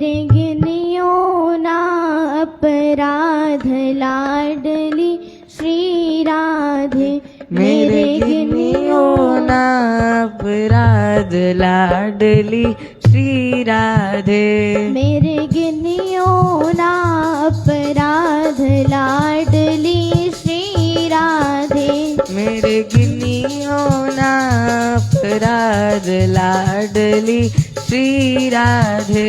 मेरे गिनियो ना अपराध लाडली श्री राधे। मेरे गिनियो ना अपराध लाडली श्री राधे। मेरे गिनियो ना अपराध लाडली श्री राधे। मेरे गिनियो ना अपराध लाडली श्री राधे।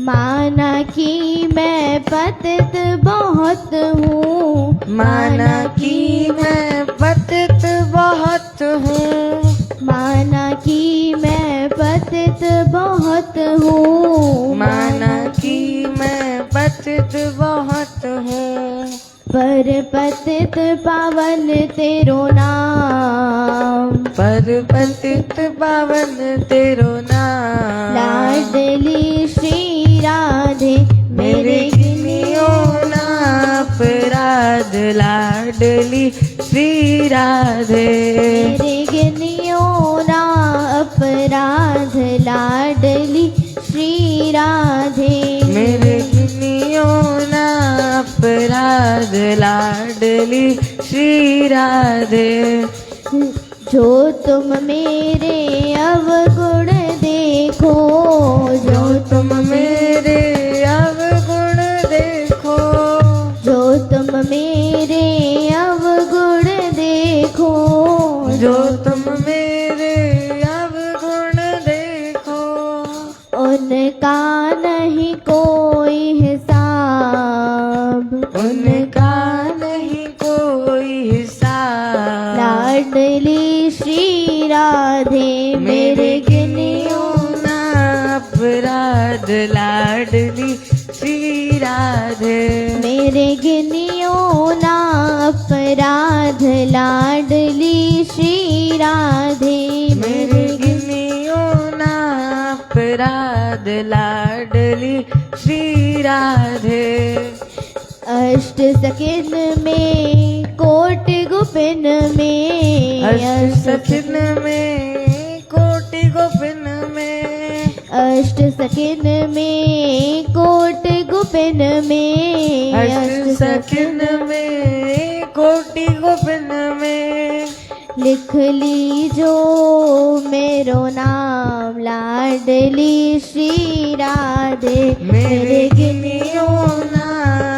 माना कि मैं पतित बहुत हूँ, माना कि मैं पतित बहुत हूँ, माना कि मैं पतित बहुत हूँ, माना कि मैं पतित बहुत हूँ। पर पतित पावन तेरो नाम, पर पतित पावन तेरो नाम। लाडली श्री राधे। मेरे गिनियो ना अपराध लाडली श्री राधे। मेरे गिनियो ना अपराध लाडली श्री राधे। मेरे गिनियो ना अपराध लाडली श्री राधे। जो तुम मेरे अवगुण देखो, जो तुम मेरे अवगुण देखो, जो तुम मेरे अवगुण देखो, जो तुम मेरे अवगुण देखो, उनका नहीं कोई हिसाब, उनका नहीं कोई हिसाब। लाडली श्री राधे। मेरे गिनियो ना अपराध लाडली श्री राधे। मेरे गिनियो ना अपराध लाडली श्री राधे। मेरे गिनियो ना अपराध लाडली श्री राधे। अष्ट सखिन में कोटि गुपिन में, अष्ट सखिन में कोटि गोपिन में, अष्ट सखिन में कोटि गुपिन में, अष्ट सखिन में कोटि गोपिन में। लिख ली जो मेरो नाम, लाडली श्री राधे। मेरे गिनियो ना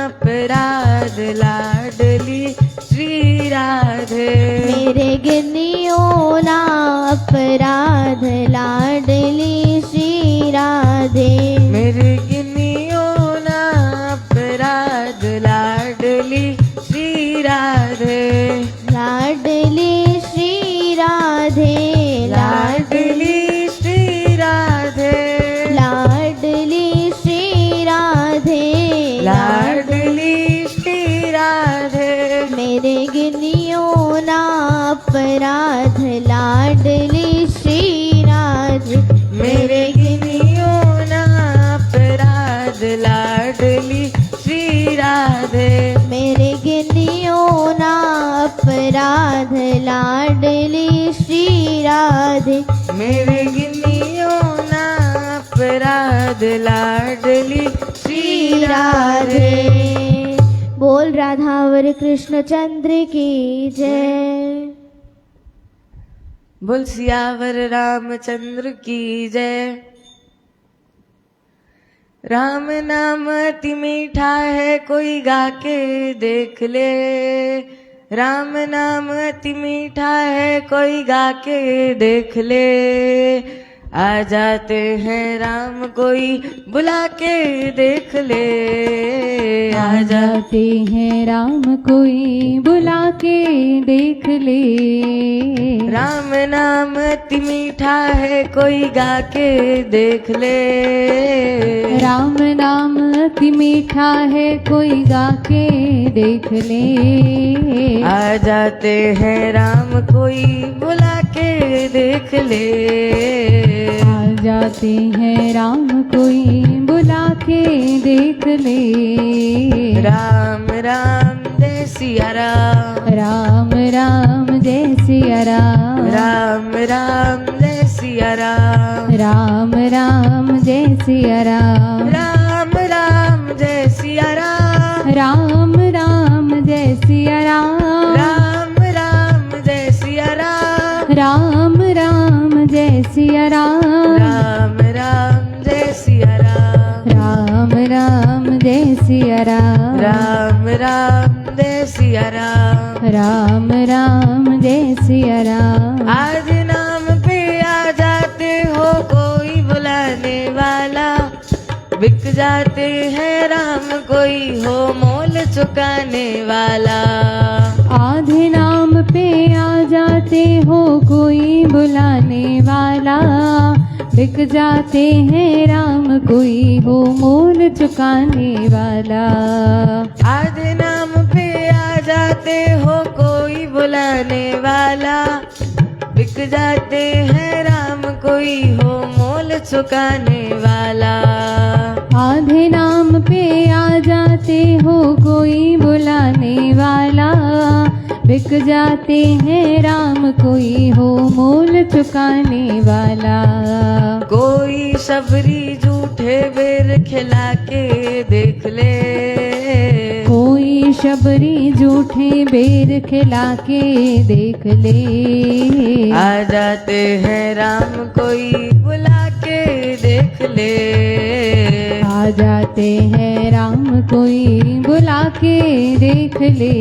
अपराध लाडली श्री राधे। मेरे गिनियो ना अपराध लाडली श्री राधे। मेरे गिनियो ना अपराध लाडली श्री राधे। लाडली श्री राधे, लाडली श्री राधे, लाडली श्री राधे, लाडली श्री राधे। मेरे गिनियो ना अपराध लाडली श्री राधे। मेरे गिनियो ना अपराध लाडली श्री राधे। मेरे गिनियो ना अपराध लाडली श्री राधे। मेरे गिनियो ना अपराध लाडली श्री राधे। बोल राधावर कृष्ण चंद्र की जय। बोल सियावर रामचंद्र की जय। राम नाम अति मीठा है कोई गा के देख ले। राम नाम अति मीठा है कोई गा के देख ले। आ जाते हैं राम कोई बुला के देख ले। आ जाते हैं राम कोई बुला के देख ले। राम नाम अति मीठा है कोई गा के देख ले। राम नाम अति मीठा है कोई गा के देख ले। आ जाते हैं राम कोई बुला के देख ले। आ जाते हैं राम कोई बुला के देख ले। राम राम जय सिया राम। राम राम जय सिया राम। राम राम जय सिया राम। राम राम जय सिया राम। राम राम जय सिया राम। राम राम जय सिया राम। राम राम जय सिया राम। राम राम जय सिया राम। राम राम जय सिया राम। राम राम जय सिया राम। राम राम जय सिया राम। राम राम जय सिया राम। आज नाम पे आ जाते हो कोई बुलाने वाला, बिक जाते हैं राम कोई हो मोल चुकाने वाला। आधे नाम पे आ जाते हो कोई बुलाने वाला, बिक जाते हैं राम कोई हो मोल चुकाने वाला। आधे नाम पे आ जाते हो कोई बुलाने वाला, बिक जाते हैं राम कोई हो मोल चुकाने वाला। आधे नाम पे आ जाते हो कोई बुलाने वाला, बिक जाते हैं राम कोई हो मोल चुकाने वाला। कोई शबरी झूठे बेर खिला के देख ले, कोई शबरी झूठे बेर खिला के देख ले। आ जाते हैं राम कोई बुला के देख ले। आ जाते हैं राम कोई बुला के देख ले।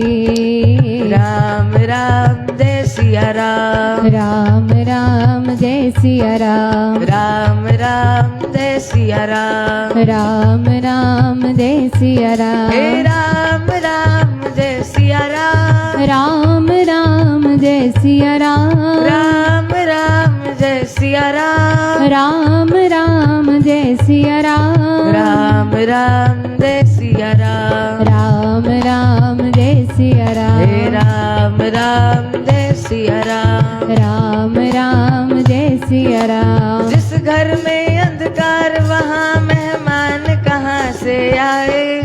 राम राम जय सिया राम। राम राम जय सिया राम। राम राम जय सिया राम। राम राम जय सिया राम। हे राम राम जय सिया राम। राम राम जय सिया राम। राम राम जय सिया राम। राम राम जय सिया राम। राम राम जय सिया राम। राम राम जय सिया हे राम। राम राम जय सिया राम। राम राम जय सिया राम। जिस घर में अंधकार वहाँ मेहमान कहाँ से आए,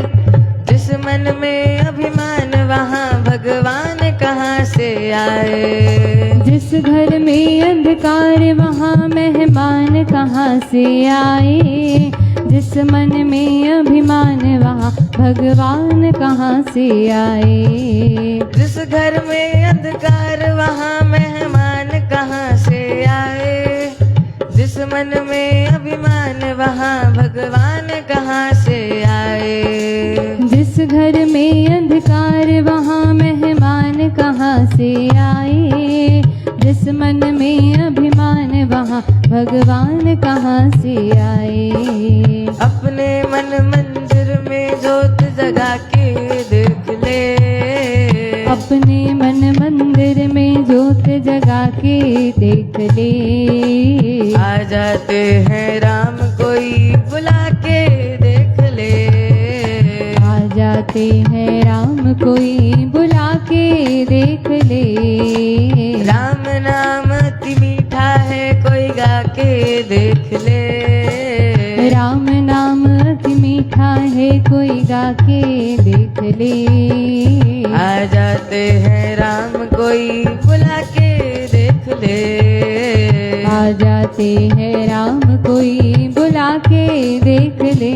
जिस मन में अभिमान वहाँ भगवान कहाँ से आए। जिस घर में अंधकार वहाँ मेहमान कहाँ से आए, जिस मन में अभिमान वहाँ भगवान कहाँ से आए। जिस घर में अंधकार वहाँ मेहमान कहाँ से आए, जिस मन में अभिमान वहाँ भगवान कहाँ से आए। जिस घर में अंधकार वहाँ मेहमान कहाँ से आए, जिस मन में अभिमान वहाँ भगवान कहाँ से आए। अपने मन मंदिर में जोत जगा के देख ले। अपने मन मंदिर में जोत जगा के देख ले। आ जाते हैं राम कोई बुला के देख ले। आ जाते हैं राम कोई बुला के देख ले। राम नाम अति मीठा है कोई गा के देख ले। राम नाम अति मीठा है कोई गा के देख ले। आ जाते हैं राम कोई बुला के देख ले। आ जाते हैं राम कोई बुला के देख ले।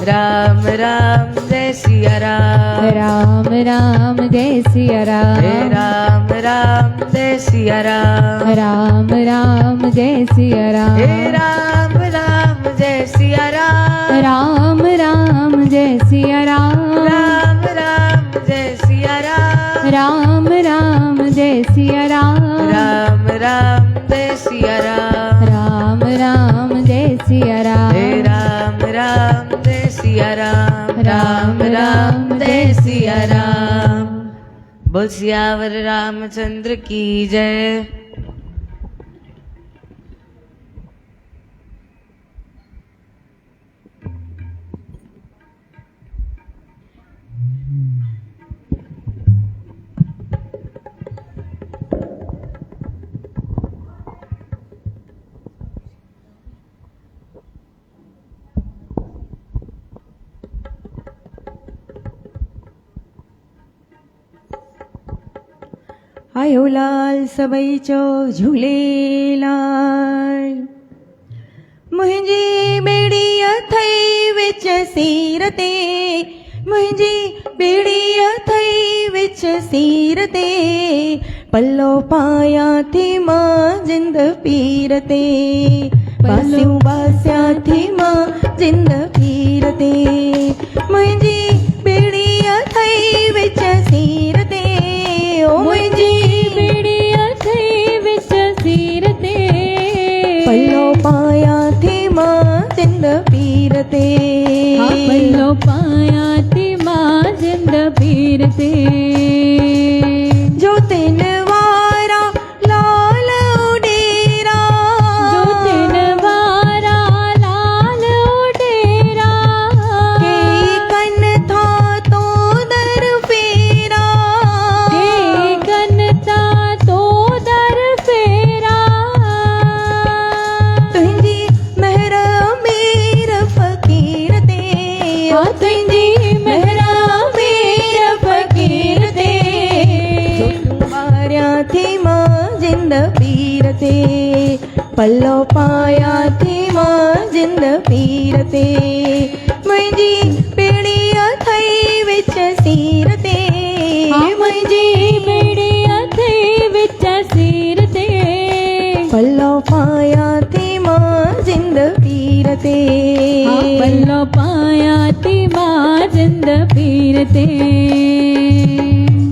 राम राम जय सिया राम। राम राम जय सिया राम। हे राम राम जय सिया राम। राम राम जय सिया राम। हे राम राम जय सिया राम। राम राम जय सिया राम। राम राम जय सिया राम। राम राम जय सिया राम। राम राम जय सिया राम। राम राम जय सिया राम। हे राम राम जय सिया राम। राम राम जय सिया राम। बोल सियावर रामचंद्र की जय। आयो लाल सबई चो झूलेलाल। मुंहिंजी बेड़ीअ थई विच सीर ते, मुंहिंजी बेड़ीअ थई विच सीर ते, पल्लो पायां थी मां जिंद पीर ते, बासियूं बासियां थी मां जिंद पीर ते। मुंहिंजी बेड़ीअ थई विच सीर ते, ओ मुंहिंजी बेड़ीअ थई विच सीर ते, पल्लो पायां थी मां जिंद पीर ते, पल्लो पायां थी मां जिंद पीर ते। जो तिन वारा लाल उडेरा, जो तिन वारा लाल उडेरा, के कन था तो दर फेरा, के कन था तो दर फेरा। तुंहिंजी महर मेर फकीर ते, ओ तुंहिंजी महर मेर फकीर ते, जो तूं वारियां थी मां जिंद पीर ते, पल्लो पायां थी मां जिंद पीर ते। मुंहिंजी बेड़ीअ थई विच सीर ते, मुंहिंजी बेड़ीअ थई विच सीर ते, पल्लो पायां थी मां जिंद पीर ते, पल्लो पायां थी मां जिंद पीर ते।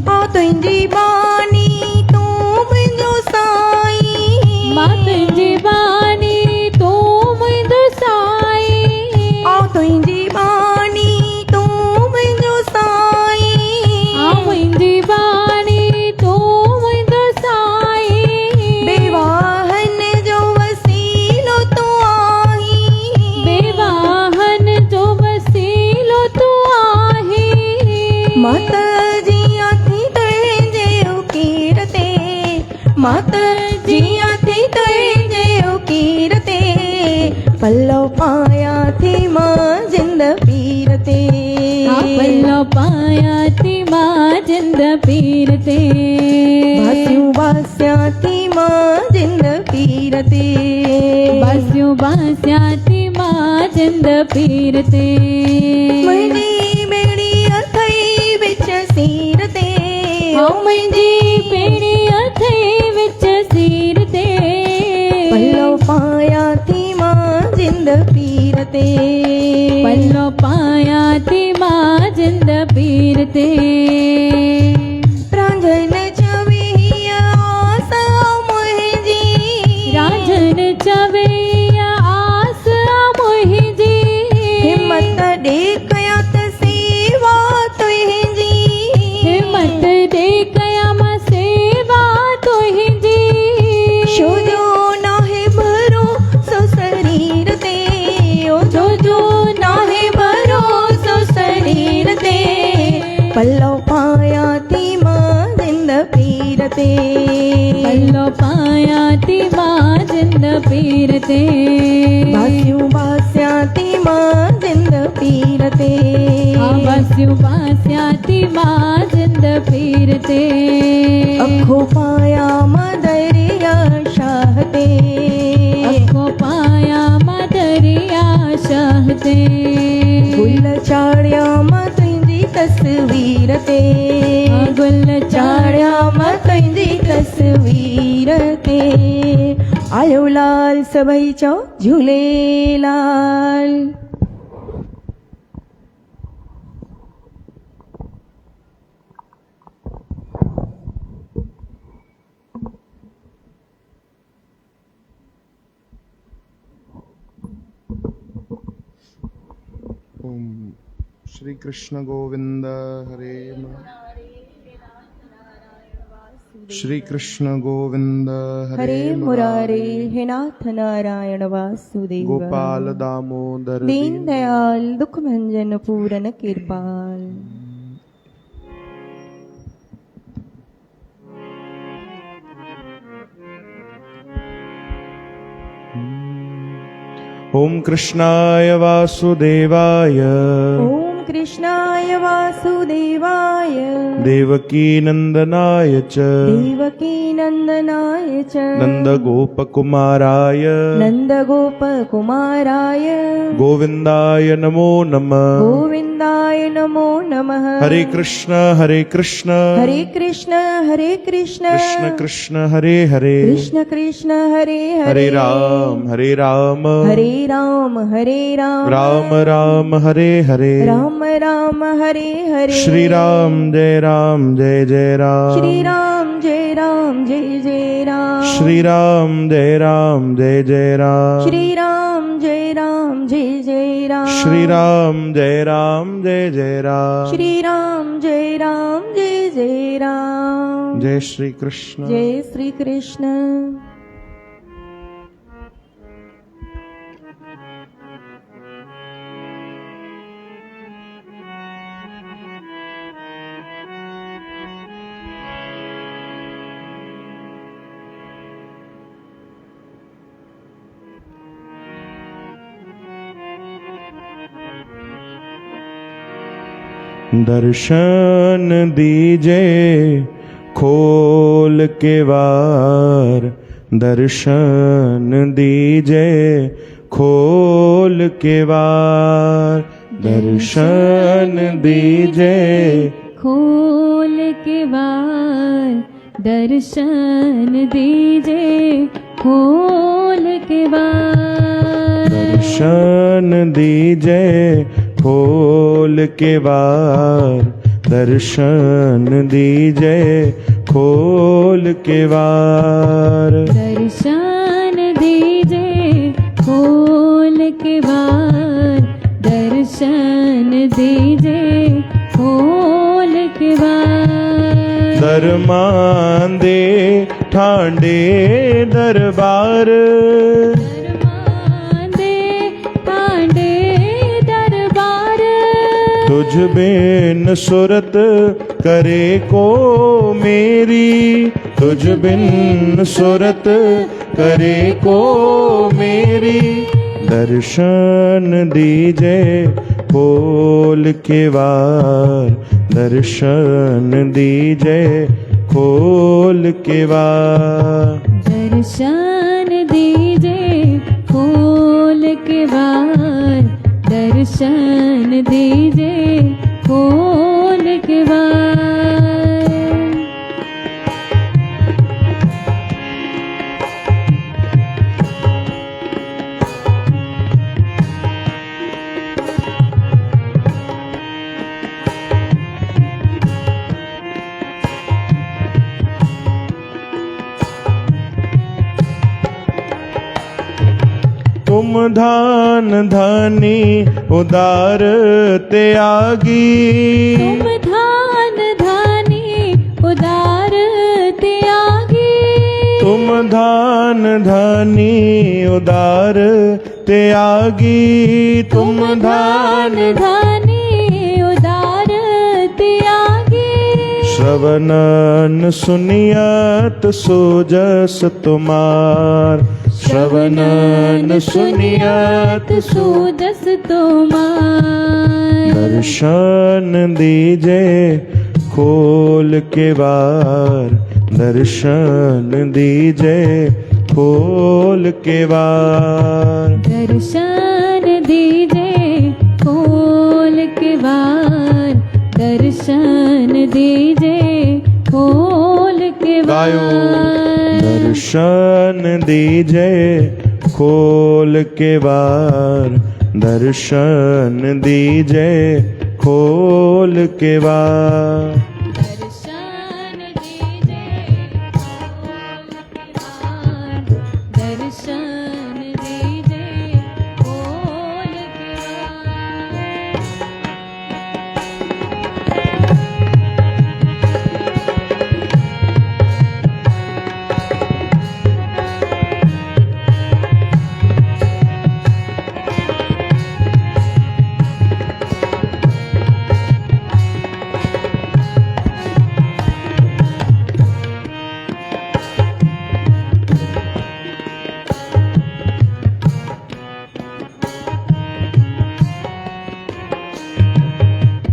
ओ तुंहिंजी बानी तूं मुंहिंजो साईं, मां तुंहिंजी बानी तूं मुंहिंजो साईं, ओ तुंहिंजी बानी तूं मुंहिंजो साईं, मुंहिंजी बानी तूं मुंहिंजो साईं। बेवाहन जो वसीलो तूं आहीं, बेवाहन जो वसीलो तूं आहीं। मात जियां थी तुंहिंजे उकीर ते, मात जियां थी तुंहिंजे उकीर ते, पल्लो पायां थी मां जिंद पीर ते, पल्लो पायां थी मां जिंद पीर ते, बासियूं बासियां थी मां जिंद पीर ते, बासियूं बासियां थी मां जिंद पीर ते। मुंहिंजी बेड़ीअ थई विच सीर ते, ओ मुंहिंजी बेड़ीअ थई विच सीर ते, पल्लो पायां थी मां जिंद पीर ते, पल्लो पायां थी मां जिंद पीर ते। रांझन चवे आस मुंहिंजी, रांझन चवे आस मुंहिंजी, हिम्मत ॾे कयां त सेवा तुंहिंजी, हिम्मत ॾे कयां मां सेवा तुंहिंजी। छो जो नाहे भरोसो शरीर ते, ओ जो जो नाहे भरोसो शरीर ते, पल्लो पायां थी मां जिंद पीर ते, पल्लो पायां थी मां जिंद पीर ते, बासियूं बासियां थी मां जिंद पीर ते, बासियूं बासियां थी मां जिंद पीर ते। अखो पायां मां दरिया शाह ते, अखो पायां मां दरिया शाह ते, गुल चाढ़िया मां तुंहिंजी तस्वीर ते, गुल चाढ़िया मां तुंहिंजी तस्वीर ते, आयो लाल सबई चो झूलेलाल। ओम श्री कृष्ण गोविंद हरे श्री कृष्ण गोविंद हरे मुरारे हे नाथ नारायण वासुदेव, गोपाल दामोदर दीन दयाल दुख भंजन पूरन कृपाल। ओम कृष्णाय वासुदेवाय ओम कृष्णाय वासुदेवाय देवकीनन्दनाय च देवकीनन्दनाय च नन्दगोपकुमाराय नन्दगोपकुमाराय गोविन्दाय नमो नमः। गोविन्दाय नमो नमः। हरे कृष्ण हरे कृष्ण हरे कृष्ण कृष्ण कृष्ण हरे हरे कृष्ण कृष्ण हरे हरे राम हरे राम हरे राम हरे राम राम राम हरे हरे राम राम हरे हरे श्री राम जय जय राम श्री राम जय जय राम श्री राम जय जय राम श्री राम जय जय राम श्री राम जय जय राम श्री राम जय जय राम। जय श्री कृष्ण जय श्री कृष्ण। दर्शन दीजे खोल के वार दर्शन दीजे खोल के वार दर्शन दीजे खोल के बार दर्शन दीजे खोल के बार दर्शन दीजे खोल के वार दर्शन दीजे खोल के वार दर्शन दीजे खोल के बार दर्शन दीजे खोल के बार दरमांदे ठांडे दरबार दरमांदे ठांडे दरबार तुझ बिन सुरत करे को मेरी तुझ बिन सुरत करे को मेरी दर्शन दीजे खोल के वार दर्शन दीजे खोल के वार दर्शन दीजे खोल के बार दर्शन दीजे खोल के बार तुम धान धानी उदार त्यागी तुम धान धानी उदार त्यागी तुम धान धानी उदार त्यागी तुम धान धानी उदार त्यागी श्रवणन सुनियत सोजस तुमार श्रवणन सुनियत सुदस तुम्हार दर्शन दीजे खोल के वार दर्शन दीजे खोल के वार दर्शन दीजे खोल के बार दर्शन दीजे खोल के गायो बार दर्शन दीजे खोल के वार दर्शन दीजे खोल के वार दर्शन दीजे खोल के बार दर्शन दीजे खोल के बार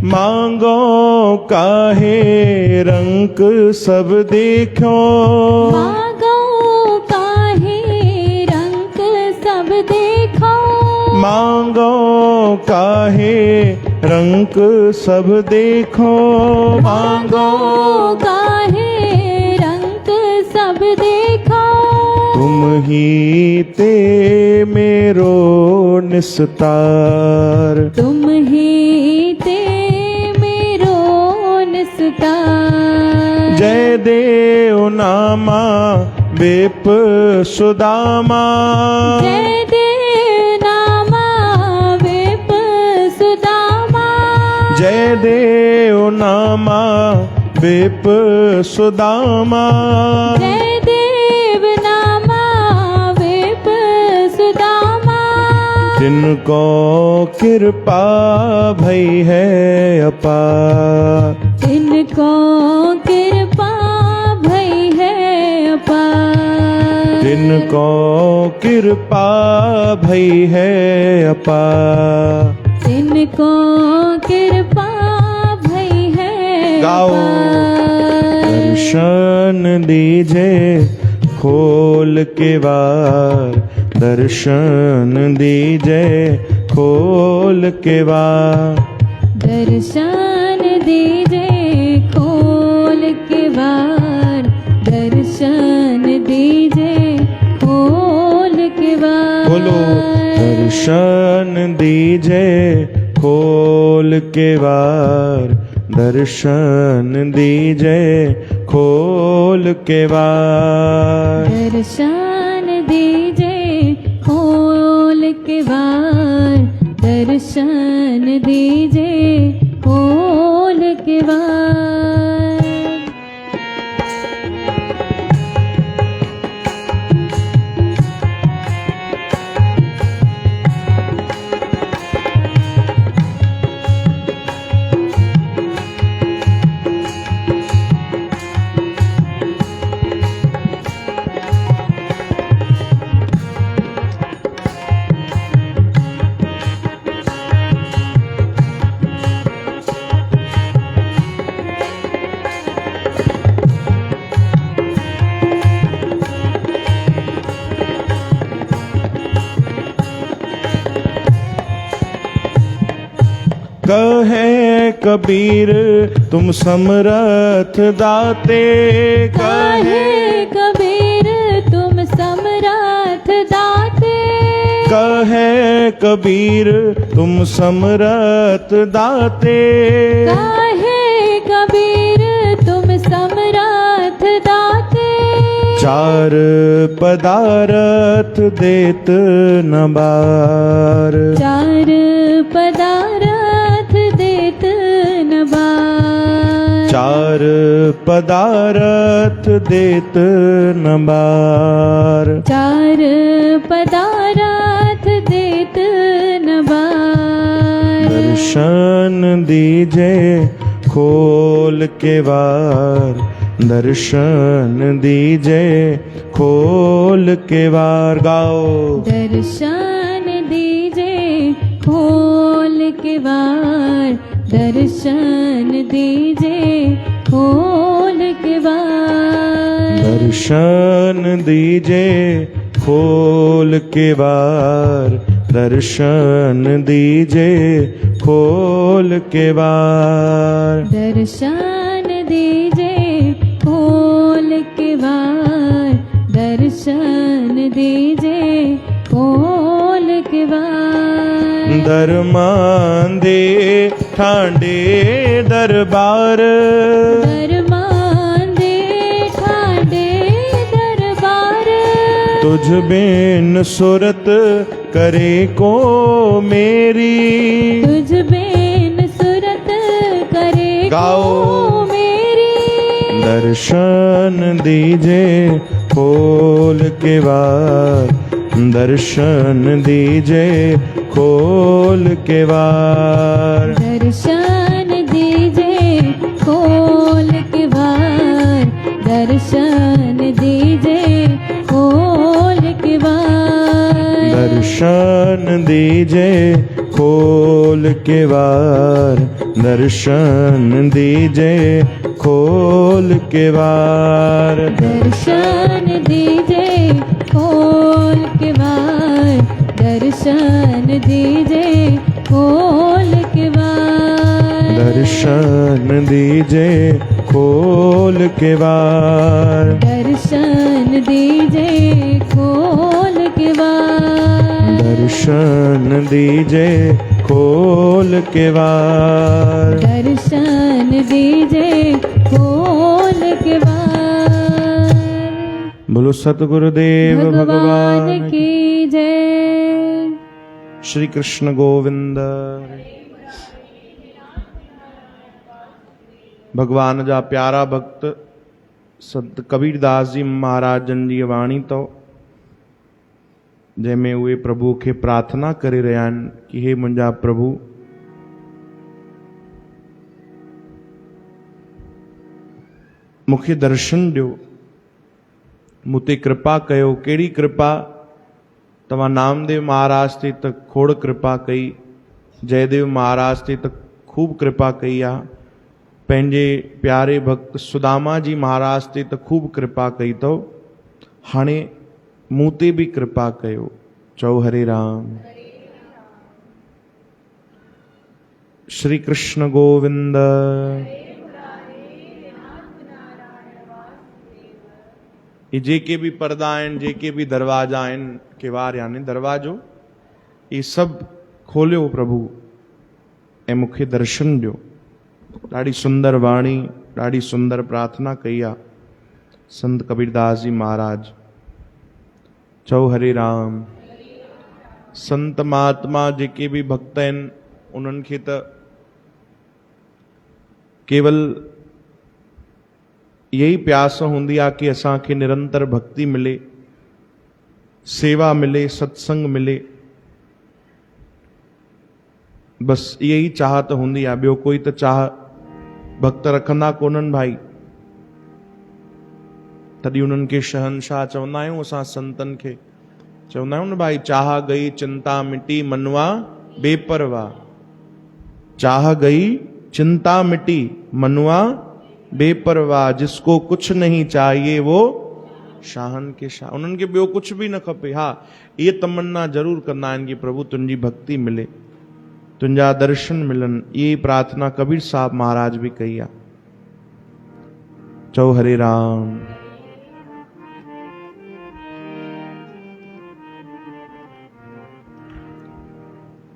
मांगो काहे रंक सब देखो, मांगो काहे रंग सब देखो, मांगो काहे रंक सब देखो, मांगो काहे रंग सब देखो। तुम ही ते मेरो निस्तार, तुम ही ते मेरो निस्तार। जय देव नामा बेप सुदामा, जय देव नामा वेप सुदामा, जय देव नामा बेप सुदामा। जय देव नामा वेप सुदामा। जिनको कृपा भई है अपार, जिनको कृपा भई है अपार, जिनको कृपा भई है अपार। जिनको कृपा भई है गाओ। अपार। दर्शन दीजे खोल के वार, दर्शन दीजे खोल के वार। दर्शन दीजे खोल के वार, दर्शन दीजे खोल के वार। बोलो दर्शन दीजे खोल के वार, दर्शन दीजे खोल के वार। दर्शन दीजे खोल के वार, दर्शन दीजे खोल के वार। कहे कबीर तुम समरथ दाते, कहे कबीर तुम समरथ दाते, कहे कबीर तुम समरथ दाते। कहे कबीर तुम समरथ दाते। चार पदारथ देत न बार, चार पदारथ देत न बार, चार पदारथ देत न बार। चार पदारथ देत न बार। दर्शन दीजे खोल के वार, दर्शन दीजे खोल के वार। गाओ। दर्शन दीजे खोल के वार, दर्शन दीजे खोल के वार। दर्शन दीजे खोल के वार, दर्शन दीजे खोल के वार। दर्शन दीजे खोल के वार, दर्शन दीजे खोल के वार। दरमान दे ठांडे दरबार, दरमान दे ठाडे दरबार। तुझ बिन सुरत करे को मेरी, तुझ बिन सुरत करे गाओ। को मेरी। दर्शन दीजे खोल के वार, दर्शन दीजे खोल के वार। दर्शन दीजे खोल के वार, दर्शन दीजे खोल के वार। दर्शन दीजे खोल खोल के वार, दर्शन दीजे खोल के वार। दर्शन दीजे खोल के वार, दर्शन दीजे खोल के वार। दर्शन दीजे खोल के वार। दर्शन दीजे खोल के वार। दर्शन दीजे खोल के वार। दर्शन दीजे खोल के वार। बोलो सतगुरुदेव भगवान की जय। श्री कृष्ण गोविंद। भगवान जा प्यारा भक्त संत कबीरदास जी महाराज जन जी वाणी तो जंहिंमें उहे प्रभु खे प्रार्थना करे रहिया आहिनि कि हे मुंहिंजा प्रभु, मूंखे दर्शन ॾियो, मूं ते कृपा कयो। कहिड़ी कृपा? तव्हां नामदेव महाराज ते त खोड़ कृपा कई, जयदेव महाराज ते त खूब कृपा कई आहे, पंहिंजे प्यारे भक्त सुदामा जी महाराज ते त खूब कृपा कई अथव, हाणे मूं ते बि कृपा कयो। चओ हरे राम। श्री कृष्ण गोविंद। ये जेके भी पर्दा आहिनि, जेके भी दरवाजा आहिनि, किवार यानी दरवाजो, ये सब खोलियो प्रभु ऐं मूंखे दर्शन ॾियो। ॾाढी सुंदर वाणी, ॾाढी सुंदर प्रार्थना कई आहे संत कबीरदास जी महाराज। चओ हरे राम। संत महात्मा जेके भी भक्त आहिनि उन्हनि खे त केवल यही प्यास हूंदी आहे कि असांखे निरंतर भक्ति मिले, सेवा मिले, सत्संग मिले, बस यही चाहत हूंदी आहे। ॿियो कोई त चाह भक्त रखंदा कोन्हनि भाई। तॾहिं उन्हनि खे शहनशाह चवंदा आहियूं असां संतनि खे, चवंदा आहियूं न भाई, चाह गई चिंता मिटी मनवा बेपरवाह। चाह गई चिंता मिटी मनवा बेपरवाह, जिसको कुछ नहीं चाहिए वो शाहन के शाह। उन्हनि खे ॿियो कुछ भी न खपे। हा, ये तमन्ना जरूर कंदा आहिनि कि प्रभु तुंहिंजी भक्ति मिले, तुंहिंजा दर्शन मिलन। ये प्रार्थना कबीर साहब महाराज भी कई आहे। चओ हरे राम।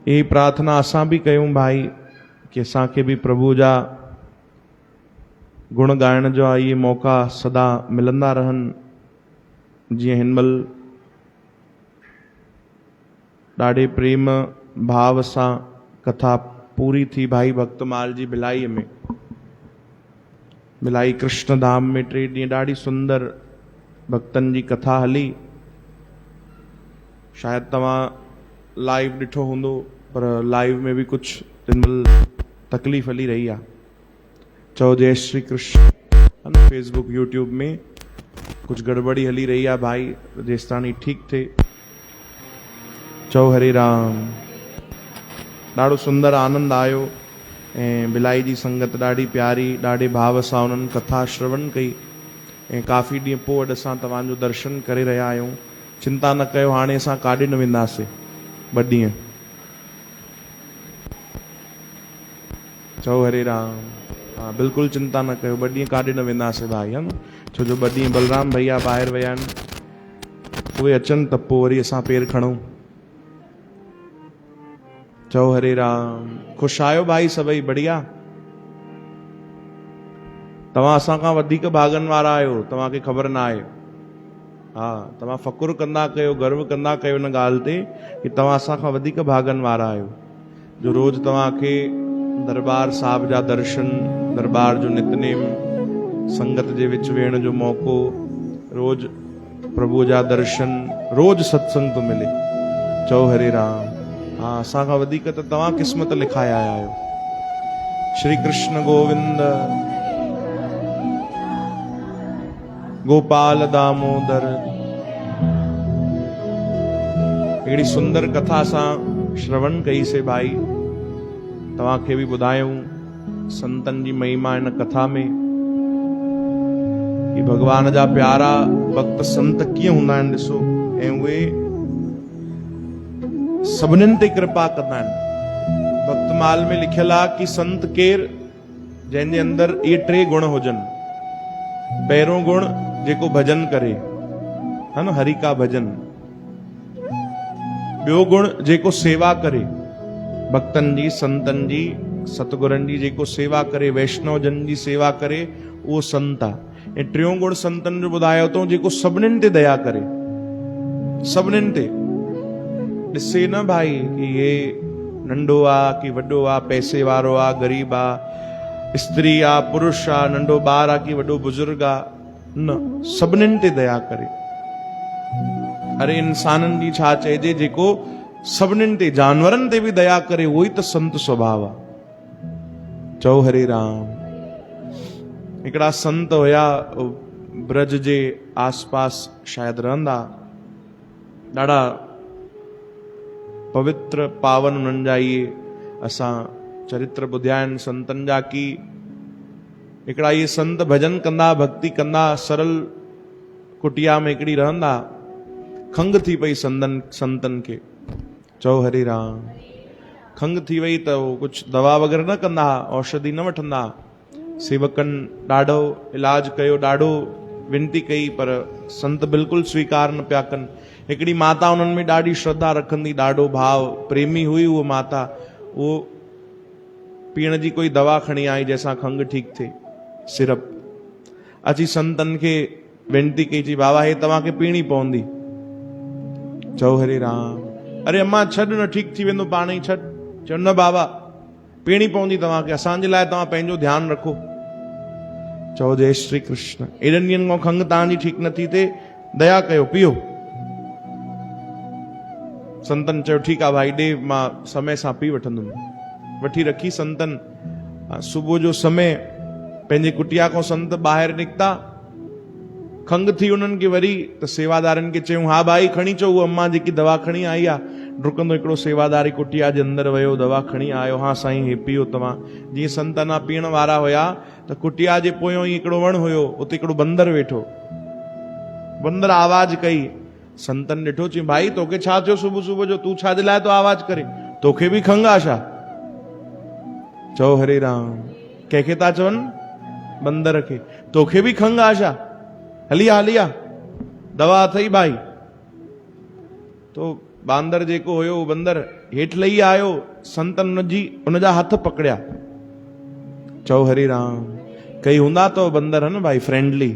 ये प्रार्थना असां भी कयूं भाई कि असांखे भी प्रभु जा गुण ॻाइण जो ये मौका सदा मिलंदा रहनि। जीअं हिनमल ॾाढे प्रेम भाव सां कथा पूरी थी भाई भक्तमाल जी भिलाई में, भिलाई कृष्ण धाम में 3 ॾींहं ॾाढी सुंदर भक्तन जी कथा हली। शायद तव्हां लाइव ॾिठो हूंदो, पर लाइव में भी कुछ हिनमल तकलीफ़ हली रही आहे। चओ जय श्री कृष्ण। फेसबुक यूट्यूब में कुछ गड़बड़ी हली रही आहे भाई, जेसिताणी ठीक थे। चओ हरे राम। ॾाढो सुंदर आनंद आयो ऐं भिलाई जी संगत ॾाढी प्यारी, ॾाढे भाव सां उन्हनि कथा श्रवण कई ऐं काफ़ी ॾींहं पोइ अॼु असां तव्हांजो दर्शन करे रहिया आहियूं। चिंता न कयो, हाणे असां काॾे न वेंदासीं 2 ॾींहं। चओ हरे राम। हाँ, बिल्कुलु चिंता न कयो, 2 ॾींहं काॾे न वेंदासीं भाई, है न। छो जो 2 ॾींहं बलराम भैया ॿाहिरि विया आहिनि, उहे अचनि त पोइ वरी असां पेर खणूं। चओ हरे राम। ख़ुशि आहियो भाई सभई? बढ़िया। तव्हां असां खां वधीक भागनि वारा आहियो, तव्हांखे ख़बर न आहे। हा, तव्हां फ़कुर कंदा कयो, गर्व कंदा कयो इन ॻाल्हि ते कि तव्हां असां खां वधीक भागनि वारा आहियो, जो रोज़ तव्हांखे दरबार साहिब जा दर्शन, दरबार जो नितनेम, संगत जे विच वेहण जो मौक़ो, रोज़ प्रभु जा दर्शन, रोज़ सत्संग तो मिले। चओ हरे राम। हाँ, असां खां वधीक त तव्हां क़िस्मत लिखाए आया आहियो। श्री कृष्ण गोविंद। गोपाल दामोदर। अहिड़ी सुंदर कथा सां श्रवण कई से भाई। तव्हांखे बि ॿुधायूं संतन जी महिमा इन कथा में कि भगवान जा प्यारा भक्त संत कीअं हूंदा आहिनि ॾिसो, ऐं उहे सभिनीनि ते कृपा कंदा आहिनि। भक्तमाल में लिखियल आहे कि संत केर जंहिंजे अंदरि इहे 3 गुण हुजनि। पहिरों गुण जेको भजन करे, है न, हरि का भजन। ॿियो गुण जेको सेवा करे, भक्तन जी, संतन जी, सतगुरनि जी जेको सेवा करे, वैष्णव जन जी सेवा करे, उहो संत आहे। ऐं टियों गुण संतन जो ॿुधायो अथऊं जेको सभिनीनि ते दया करे, सभिनीनि ते। ॾिसे न भाई कि हे नंढो आहे कि वॾो आहे, पैसे वारो आहे, ग़रीब आहे, स्त्री आहे, पुरुष आहे, नंढो ॿार आहे कि वॾो बुजुर्ग आहे, न, सभिनीनि ते दया करे। अरे इंसाननि जी छा चइजे, जेको सभिनीनि ते, जानवरनि ते बि दया करे, उहो ई त संत स्वभाव आहे। चओ हरे राम। हिकिड़ा संत हुया, ब्रज जे आसपास शायदि रहंदा, ॾाढा पवित्र पावन उन्हनि जा इहे असां चरित्र ॿुधिया आहिनि संतनि जा, कि हिकिड़ा इहे संत भजन कंदा, भक्ति कंदा, सरल कुटिया में हिकिड़ी रहंदा। खंघि थी पई संतन खे। चओ हरे राम। खंघि थी वई त उहो कुझु दवा वग़ैरह न कंदा, औषधि न वठंदा। सेवकनि ॾाढो इलाज कयो, ॾाढो विनती कई, पर संत बिल्कुलु स्वीकार न पिया कनि। हिकिड़ी माता उन्हनि में ॾाढी श्रद्धा रखंदी, ॾाढो भाव प्रेमी हुई उहा माता। उहो पीअण जी कोई दवा खणी आई जंहिंसां खंघि ठीकु थिए, सिरप। अची संतनि खे विनती कई, चई बाबा हे तव्हांखे पीणी पवंदी। चओ हरे राम। अरे अम्मा छॾ न, ठीकु थी वेंदो पाण ई, छॾ। चओ न बाबा पीणी पवंदी तव्हांखे, असांजे लाइ तव्हां पंहिंजो ध्यानु रखो। चओ जय श्री कृष्ण। एॾनि ॾींहंनि खां खंघि तव्हांजी ठीकु नथी थिए, दया कयो, पीओ। संतन चयो ठीकु आहे भाई, ॾे, मां समय सां पी वठंदुमि। वठी रखी संतन। सुबुह जो समय पंहिंजे कुटिया खां संत ॿाहिरि निकिता। खंघि थी उन्हनि खे वरी, त सेवादारनि खे चयूं हा भाई खणी अचो उहा अम्मा जेकी दवा खणी आई आहे। डुकंदो हिकिड़ो सेवादारी कुटिया जे अंदरि वियो, दवा खणी आयो। हा साईं हे पीओ तव्हां। जीअं संत अञा पीअण वारा हुया, त कुटिया जे पोयों ई हिकिड़ो वणु हुयो, उते हिकिड़ो बंदर वेठो। बंदर आवाज़ कई, संतन ॾिठो, चई भाई तोखे छा थियो सुबुह सुबुह जो, तूं छाजे लाइ तो आवाज़ करे, तोखे बि खंघि आहे छा? चओ हरे राम। कंहिंखे था चवनि? बंदर खे। तोखे बि खंघि आहे छा? हलिया हलिया, दवा अथई भाई। तो बांदर जेको हुयो, बंदर हेठि लही आयो, संतन उनजा हथ पकड़िया। चओ हरे राम। कई हूंदा तो बंदर है न भाई फ्रेंडली,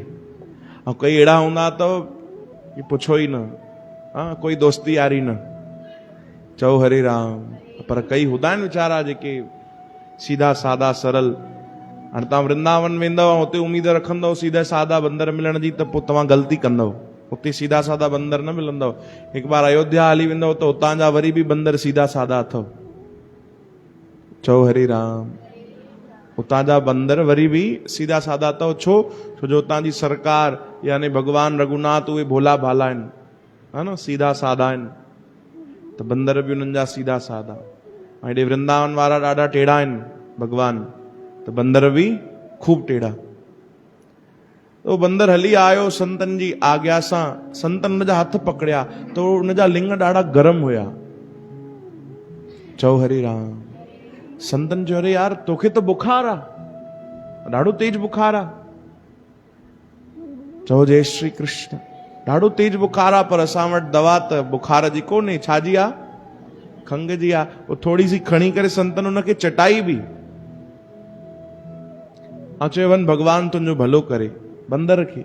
और कई अहिड़ा हूंदा तो कि पुछो ई न, हाँ कोई दोस्ती यारी न। चओ हरे राम। पर कई हूंदा आहिनि वीचारा जेके सीधा सादा सरल। हाणे तव्हां वृंदावन वेंदव, हुते उम्मीद रखंदव सीधा सादा बंदर मिलण जी, त पोइ तव्हां ग़लती कंदव। उते सीधा सादा बंदर न मिलंदव। हिकु बार अयोध्या हली वेंदव त उतां जा वरी बि बंदर सीधा सादा अथव। चओ हरे राम। उतां जा बंदर वरी बि सीधा सादा अथव। छो? छो जो उतां जी सरकार यानी भगवान रघुनाथ उहे भोला भाला आहिनि, हा न, सीधा सादा आहिनि। त बंदर बि उन्हनि जा सीधा सादा। ऐं हेॾे वृंदावन वारा ॾाढा टेढ़ा आहिनि भगवान, त बंदर बि खूब टेढ़ा। तो बंदर हली आयो संतन जी आज्ञा सां। संतन उनजा हथ पकड़िया तो उनजा लिंग ॾाढा गरम हुया। चओ हरे राम। संतन चयो अरे यार तोखे त बुखार आहे, ॾाढो तेज बुखार आहे। चओ जय श्री कृष्ण। ॾाढो तेज बुखार आहे, पर असां वटि दवा त बुखार जी कोन्हे। छाजी आहे? खंघि जी आहे। पोइ थोरी सी खणी करे संतन उनखे चटाई बि। ऐं चयो वञ भगवान तुंहिंजो भलो करे बंदर खे।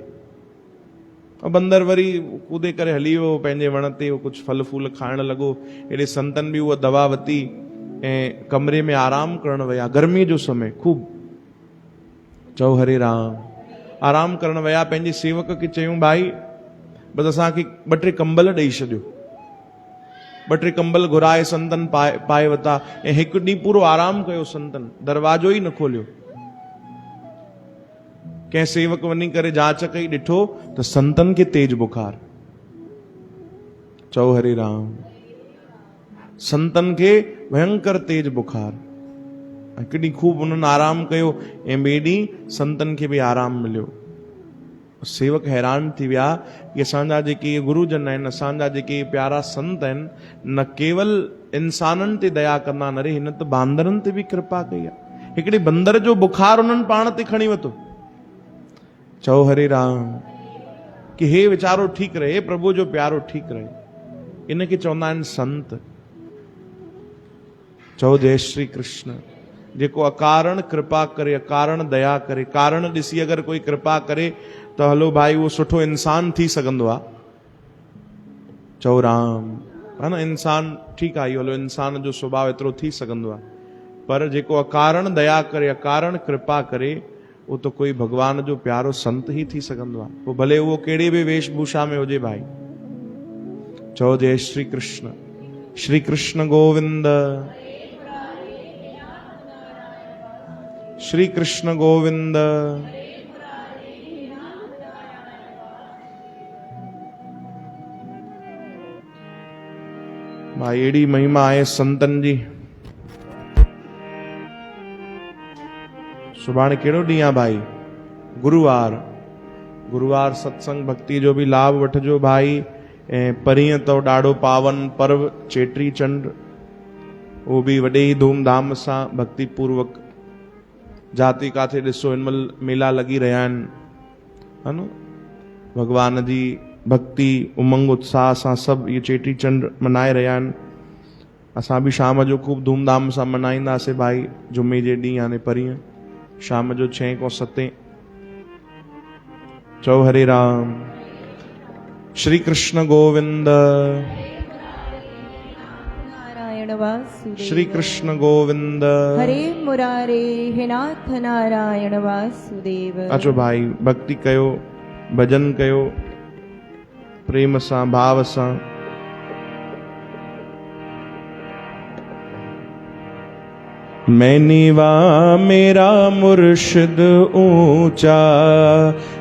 बंदर वरी कूदे करे हली वियो पंहिंजे वण ते, कुझु फल फूल खाइण लॻो। हेॾे संतन बि उहा दवा वरिती ऐं कमरे में आराम करण विया। गर्मी जो समय खूब। चओ हरे राम। आराम करण विया। पंहिंजे सेवक खे चयूं भाई बसि असांखे 2-3 कंबल ॾेई छॾियो। 2-3 कंबल घुराए संतन पाए वरिता ऐं हिकु ॾींहुं पूरो आराम कयो संतन। दरवाजो ई न खोलियो। कंहिं सेवक वञी करे जांच कई, ॾिठो त संतन खे तेज बुखार। चओ हरे राम। संतन खे भयंकर तेज बुखार। हिकु ॾींहुं खूब उन्हनि आराम कयो ऐं ॿिए ॾींहुं संतनि खे बि आराम मिलियो। सेवक हैरान थी विया कि असांजा जेके गुरुजन आहिनि, असांजा जेके प्यारा संत आहिनि, न केवल इंसाननि ते दया कंदा न रे, हिन त बांदरनि ते बि कृपा कई आहे। हिकिड़े बंदर जो बुखार उन्हनि पाण ते खणी वरितो। चओ हरे राम, कि हे वीचारो ठीकु रहे, प्रभु जो प्यारो ठीकु रहे, इनखे चवंदा आहिनि संत। चओ जय श्री कृष्ण। जेको अकारण कृपा करे, अकारण दया करे, कारण ॾिसी अगरि कोई कृपा करे त हलो भाई उहो सुठो इंसान थी सघंदो आहे। चओ राम, है न, इंसान ठीकु आहे, इहो हलो इंसान जो स्वभाव एतिरो थी सघंदो आहे, पर जेको अकारण दया करे, अकारण कृपा करे, उहो त कोई भगवान जो प्यारो संत ही थी सघंदो आहे, पोइ भले उहो कहिड़े बि वेशभूषा में हुजे भाई। चओ जय श्री कृष्ण। श्री कृष्ण गोविंद, श्री कृष्ण गोविंद। भाई एड़ी महिमा आहे संतन जी। सुभाणे कहिड़ो ॾींहुं आहे भाई? गुरुवार। गुरुवार सत्संग भक्ति जो बि लाभ वठिजो भाई। ऐं परीहं अथव ॾाढो पावन पर्व चेटी चंड, उहो बि वॾे ई धूमधाम सां भक्ति पूर्वक। जाति काथे ॾिसो हिन महिल मेला लॻी रहिया आहिनि, है न, भगवान जी भक्ति उमंग उत्साह सां सभु इहे चेटी चंड मनाए रहिया आहिनि। असां बि शाम जो खूब धूमधाम सां मनाईंदासीं भाई, जुमे जे ॾींहुं यानी परीहं शाम जो 6 खां 7। चओ हरे राम। श्री कृष्ण गोविंद, नारायण वासुदेव। श्री कृष्ण गोविंद, हरे मुरारे हे नाथ नारायण वासुदेव। अचो भाई भक्ति कयो, भजन कयो, प्रेम सां भाव सां। मैं नीवा मेरा मुर्शिद ऊंचा,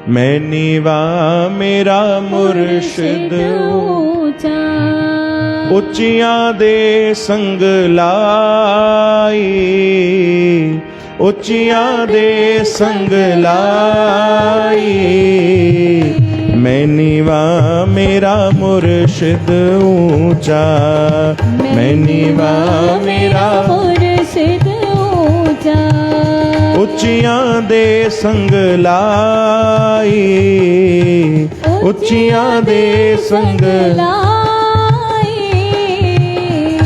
मैं नीवा मेरा मुर्शिद ऊंचा, उच्चियां दे संग लाई, उच्चियां दे संग लाई। मैं नीवा मेरा मुर्शिद ऊंचा, मैं नीवा मेरा मुर्शिद ऊंचा, उच्चियां दे संग लाई, उच्चियां दे संग लाई।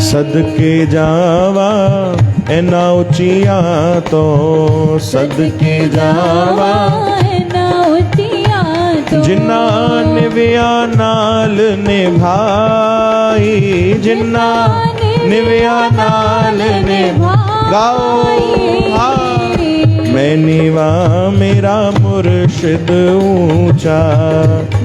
सदके जावा एना उच्चियां तो, सदके जावा ना उचिया तो, जिन्ना निव्या नाल निभाई, जिन्ना निव्या नाल निभाई। गाओ हाँ। मैं नीवा मेरा मुर्शिद ऊंचा,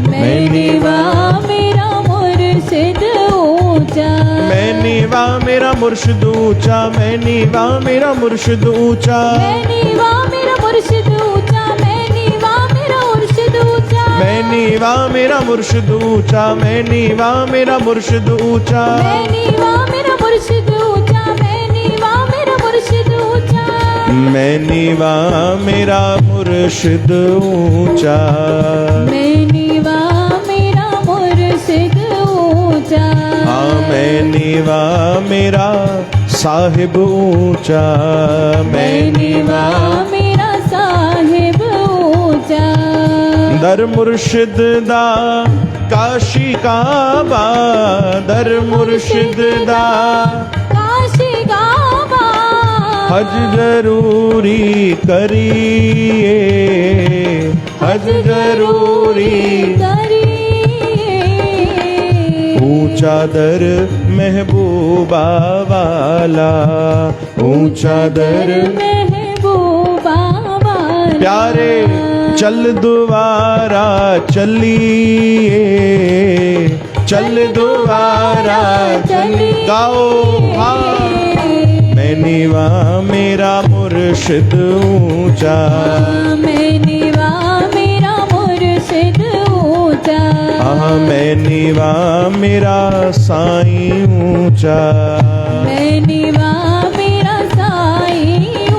मैं नीवा मेरा मुर्शिद ऊंचा, मैं नीवा मेरा मुर्शिद ऊंचा, मैं नीवा मेरा मुर्शिद ऊंचा, मैं नीवा मेरा मुर्शिद ऊंचा, मैं नीवा मेरा मुर्शिद ऊंचा, मैं नीवा मेरा मुर्शिद ऊंचा, मैं नीवा मेरा मुर्शिद ऊंचा, मैं नीवा मेरा मुर्शिद ऊंचा, मैं नीवा मेरा मुर्शिद ऊंचा, मैं नीवा मेरा मुर्शिद ऊंचा, मैं नीवा मेरा मुर्शिद ऊंचा, हाँ मैं नीवा मेरा साहिब ऊंचा, मैं नीवा मेरा साहिब ऊंचा। दर मुर्शिद दा काशी काबा, दर मुर्शिद दा काशी काबा, हज जरूरी करिए, हज जरूरी करिए। ऊंचा दर महबूबा वाला, ऊंचा दर महबूबा वाला, प्यारे चल दोबारा चलिए, चल दोबारा चली। गाओ हाँ। मैं नीवा मेरा मुर्शिद ऊंचा, मैं नीवा मेरा मुर्शिद ऊंचा, हाँ मैं नीवा मेरा साईं ऊंचा, मैं नीवा मेरा साईं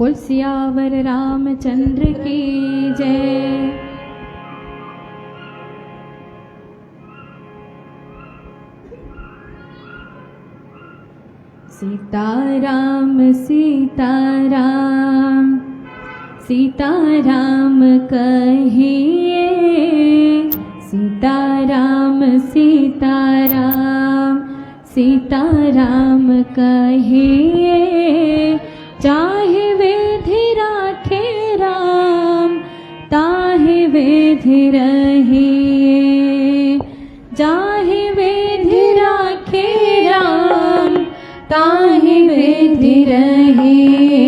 बोल सियावर रामचंद्र की जय। सीताराम सीताराम सीताराम कहिए, सीताराम सीताराम सीताराम कहिए। चाहे विधि राखे राम ताहे विधि रहिए, चाहे विधि राखे राम ताहि विधि रहिए।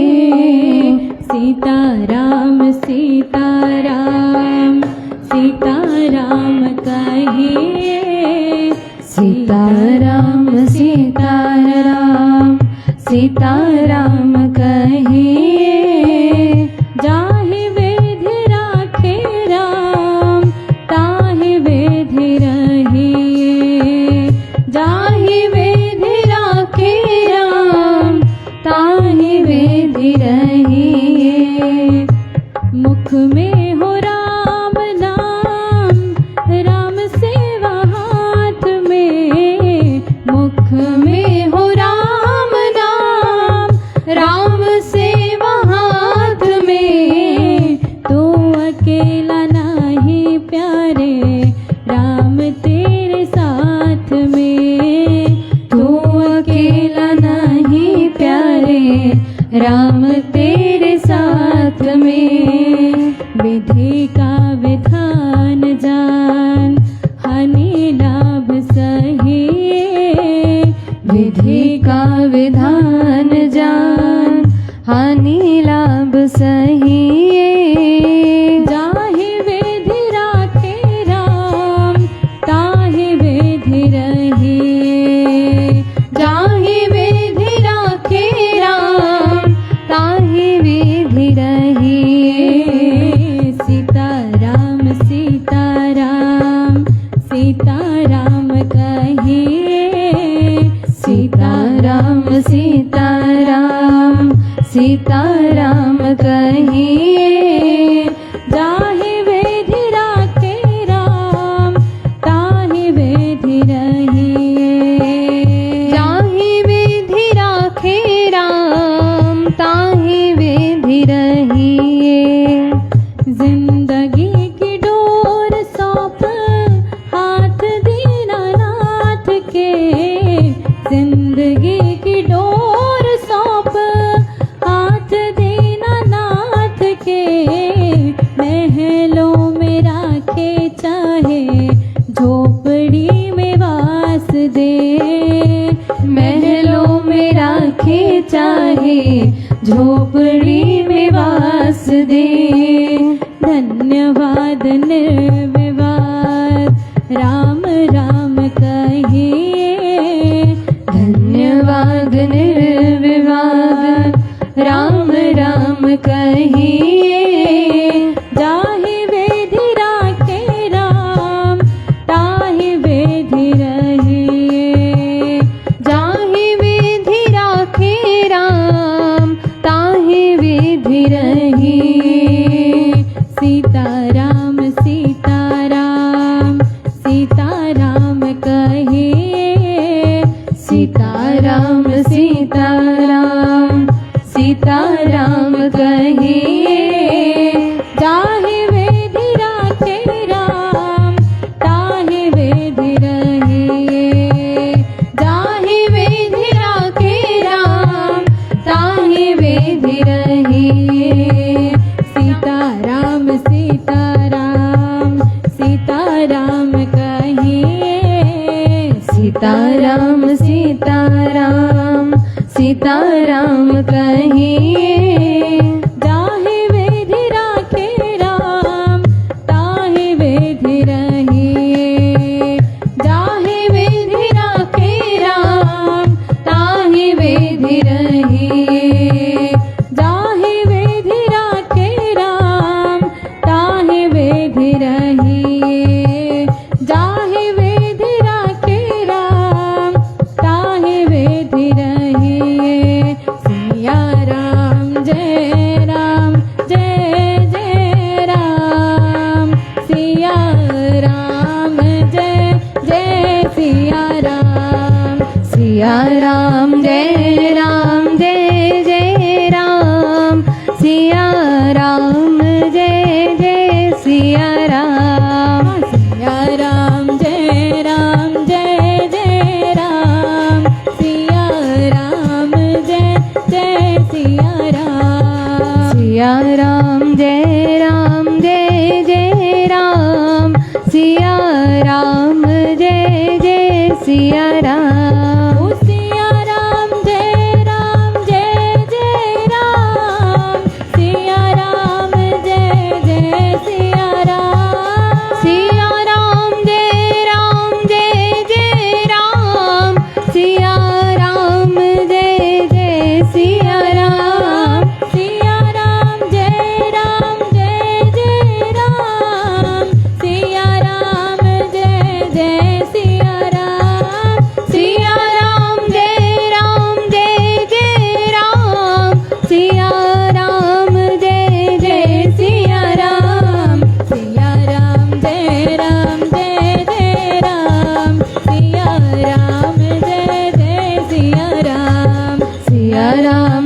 सीताराम सीताराम सीताराम कहिए, सीताराम सीताराम सीताराम कहिए। जाहि विधि राखे राम ताहि विधि रहिए, जाहि विधि राखे राम ताहि विधि रहिए। मुख में हो राम नाम, राम सेवा हाथ में। मुख में हो राम नाम, राम सेवा हाथ में। तू अकेला नहीं प्यारे, राम तेरे साथ में। तू अकेला नहीं प्यारे, राम तेरे साथ में। विधि का विधान जान, हानि लाभ सहिए। विधि का विधान जान, हानि लाभ सहिए। जाहि विधि राखे राम ताहि विधि रहिए, जाहि विधि राखे राम ताहि विधि रहिए। सीताराम सीताराम सीताराम कहिए, सीताराम सीताराम सीताराम कहिए। जाहि विधि राखे राम ताहि विधि रहिए, जाहि विधि राखे राम ताहि विधि रहिए। जिंदगी की डोर सौंप हाथ दीनानाथ के, जिंदगी की डोर सौंप हाथ दीनानाथ के। महलों में राखे चाहे झोपड़ी में वास दे, महलों में राखे चाहे झोपड़ी में वास दे। धन्यवाद निर्विवाद राम राम कहिए, धन्यवाद निर्विवाद राम राम कहिए। जाहि विधि राखे राम ताहि विधि रहिए, जाहि विधि राखे राम ताहि विधि रहिए। सीताराम सीताराम सीताराम कहिए, सीताराम सीताराम सीताराम कहिए। जाहि विधि राखे राम ताहि विधि रहिए, जाहि विधि राखे राम ताहि विधि रहिए। सीताराम सीताराम सीताराम कहिए, सीताराम सीताराम सीताराम कहिए। जाहि विधि राखे राम ताहि विधि रहिए, जाहि विधि राखे राम ताहि विधि रहिए। जाहि विधि राखे राम ताहि विधि रहिए, जाहि विधि राखे राम ताहि विधि रहिए। सिया राम सिया राम जय जय राम सिया राम जय जय सिया राम सिया राम जय जय राम सिया राम जय जय सिया राम सिया राम जय जय राम सिया राम जय जय सिया राम ओ सिया राम जय जय राम सिया राम जय जय सिया राम सिया राम जय जय राम सिया राम जय जय सिया राम सिया राम जय जय राम सिया राम जय जय सिया राम सिया राम जय जय राम सिया राम जय जय सिया राम सिया राम जय जय राम सिया राम जय जय सिया राम सिया राम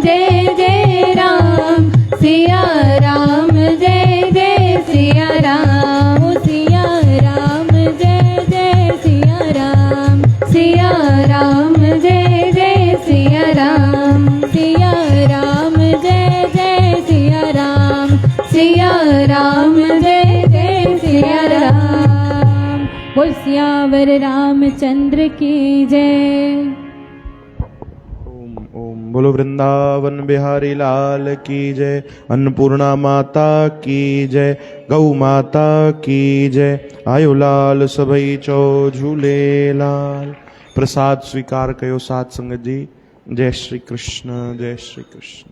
जय जय राम सिया राम जय जय सिया राम ओ सिया राम जय जय सिया राम सिया राम जय जय सिया राम सिया राम जय जय सिया राम सिया राम जय जय सिया राम बोल सियावर रामचंद्र की जय। ओम ओम बोलो वृंदावन बिहारी लाल की जय। अन्नपूर्णा माता की जय। गौ माता की जय। आयो लाल सभई चो झूले लाल। प्रसाद स्वीकार कयो साथ संगत जी। जय श्री कृष्ण जय श्री कृष्ण।